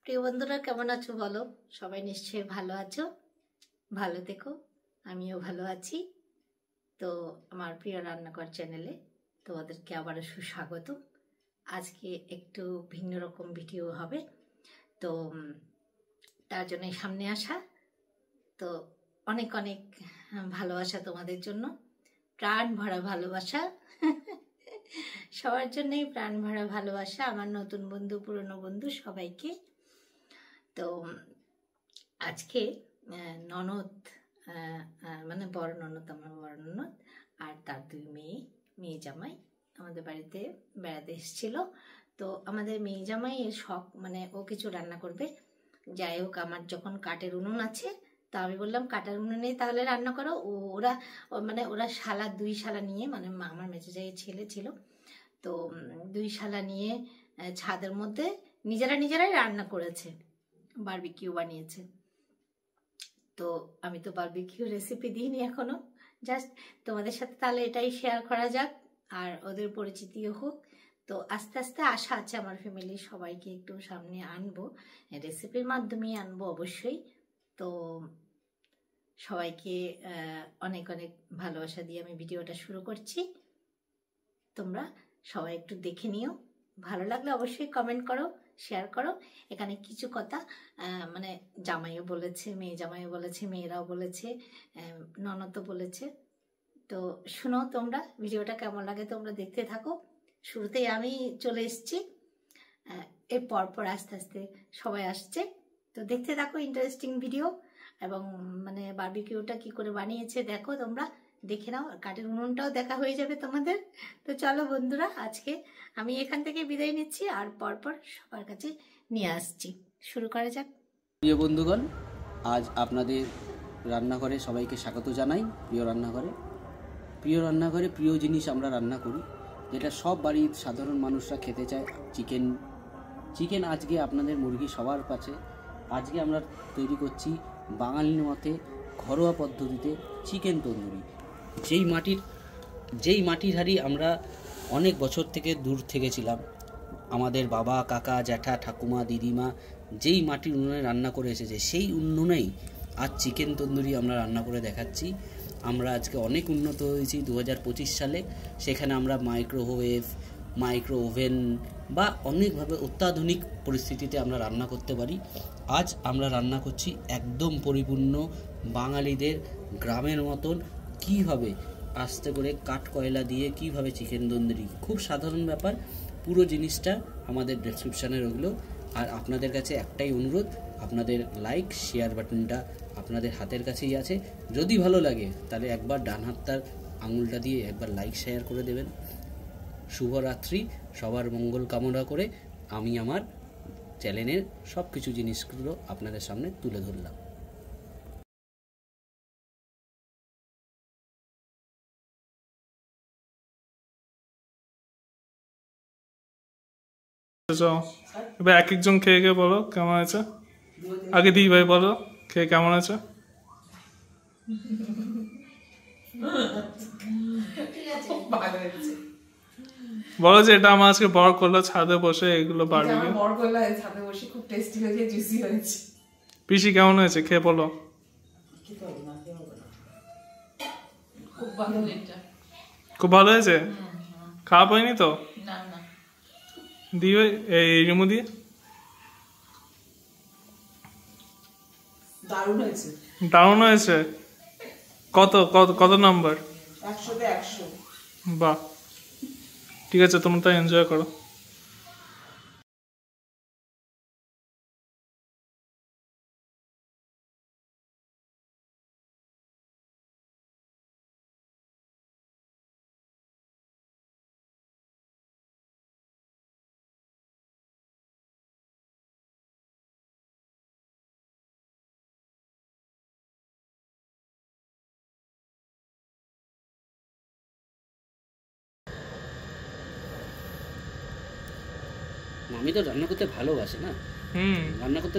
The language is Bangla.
প্রিয় বন্ধুরা কেমন আছো বলো? সবাই নিশ্চয়ই ভালো আছো, ভালো থেকো, আমিও ভালো আছি। তো আমার প্রিয় রান্নাঘর চ্যানেলে তোমাদেরকে আবারও সুস্বাগত। আজকে একটু ভিন্ন রকম ভিডিও হবে, তো তার জন্য সামনে আসা। তো অনেক অনেক ভালোবাসা তোমাদের জন্য, প্রাণ ভরা ভালোবাসা। সবার জন্যই প্রাণ ভরা ভালোবাসা, আমার নতুন বন্ধু পুরনো বন্ধু সবাইকে। তো আজকে ননদ, মানে বড় ননদ, আমার বড় ননদ আর তার দুই মেয়ে জামাই আমাদের বাড়িতে বেড়াতে এসেছিল। তো আমাদের মেয়ে জামাই এর শখ, মানে ও কিছু রান্না করবে। যাই হোক, আমার যখন কাঠের উনুন আছে, তা আমি বললাম কাঠের উনুনেই তাহলে রান্না করো। ওরা শালা, দুই শালা নিয়ে, মানে আমার মেজোজাইয়ের ছেলে ছিল, তো দুই শালা নিয়ে ছাদের মধ্যে নিজেরাই রান্না করেছে, বারবিকিউ বানিয়েছে। তো আমি তো বারবিকিউ রেসিপি দিইনি এখনো, জাস্ট তোমাদের সাথে তাহলে এটাই শেয়ার করা যাক, আর ওদের পরিচিতিও হোক। তো আস্তে আস্তে আশা আছে আমার ফ্যামিলির সবাইকে একটু সামনে আনবো, রেসিপির মাধ্যমেই আনবো অবশ্যই। তো সবাইকে অনেক অনেক ভালোবাসা দিয়ে আমি ভিডিওটা শুরু করছি। তোমরা সবাই একটু দেখে নিও, ভালো লাগলে অবশ্যই কমেন্ট করো, শেয়ার করো। এখানে কিছু কথা মানে জামাইও বলেছে, মেয়ে জামাইও বলেছে, মেয়েরাও বলেছে, ননদও বলেছে। তো শুনো তোমরা, ভিডিওটা কেমন লাগে তোমরা দেখতে থাকো। শুরুতেই আমি চলে এসেছি, এর পরপর আস্তে আস্তে সবাই আসছে। তো দেখতে থাকো ইন্টারেস্টিং ভিডিও, এবং মানে বারবিকিউটা কি করে বানিয়েছে দেখো তোমরা, দেখে নাও। কাঠের উনুনটাও দেখা হয়ে যাবে তোমাদের। তো চলো বন্ধুরা, আজকে আমি এখান থেকে বিদায় নিচ্ছি, আর পরপর সবার কাছে নিয়ে আসছি। শুরু করা যাক। প্রিয় বন্ধুগণ, আজ আপনাদের রান্নাঘরে সবাইকে স্বাগত জানাই। প্রিয় রান্নাঘরে প্রিয় জিনিস আমরা রান্না করি, যেটা সব বাড়ির সাধারণ মানুষরা খেতে চায়। চিকেন আজকে আপনাদের মুরগি সবার কাছে। আজকে আমরা তৈরি করছি বাঙালির মতে ঘরোয়া পদ্ধতিতে চিকেন তন্দুরি। যেই মাটির হাঁড়ি আমরা অনেক বছর থেকে দূর থেকে ছিলাম, আমাদের বাবা, কাকা, জ্যাঠা, ঠাকুমা, দিদিমা যেই মাটির উনুনে রান্না করে এসেছে, সেই উনুনেই আজ চিকেন তন্দুরি আমরা রান্না করে দেখাচ্ছি। আমরা আজকে অনেক উন্নত হয়েছি 2025 সালে। সেখানে আমরা মাইক্রো ওভেন বা অনেকভাবে অত্যাধুনিক পরিস্থিতিতে আমরা রান্না করতে পারি। আজ আমরা রান্না করছি একদম পরিপূর্ণ বাঙালিদের গ্রামের মতন, কীভাবে আস্তে করে কাঠ কয়লা দিয়ে কীভাবে চিকেন তন্দুরি, খুব সাধারণ ব্যাপার। পুরো জিনিসটা আমাদের ডেসক্রিপশানে রইলো। আর আপনাদের কাছে একটাই অনুরোধ, আপনাদের লাইক শেয়ার বাটনটা আপনাদের হাতের কাছেই আছে। যদি ভালো লাগে তাহলে একবার ডান হাতটার আঙুলটা দিয়ে একবার লাইক শেয়ার করে দেবেন। শুভরাত্রি, সবার মঙ্গল কামনা করে আমি আমার চ্যানেলের সব কিছু জিনিসগুলো আপনাদের সামনে তুলে ধরলাম। এবার এক একজন খেয়ে খেয়ে বলো কেমন আছে। আগে দিই ভাই, বলো খেয়ে কেমন আছে। বলো যে এটা আমার আজকে বর করলো ছাদে বসে, এগুলো বারবিকিউ বর করলো ছাদে বসে, খুব টেস্টি হয়েছে, জুসি হয়েছে। পিসি কেমন হয়েছে খেয়ে বলো। খুব ভালো হয়েছে, খারাপ হয়নি তো? দিয়ে এই রিমু দিয়ে দারুণ হয়েছে। কত কত কত নাম্বার? 100-তে 100। বাহ, ঠিক আছে, তোমরা তো এনজয় করো। আমি তো রান্না করতে ভালোবাসি না, রান্না করতে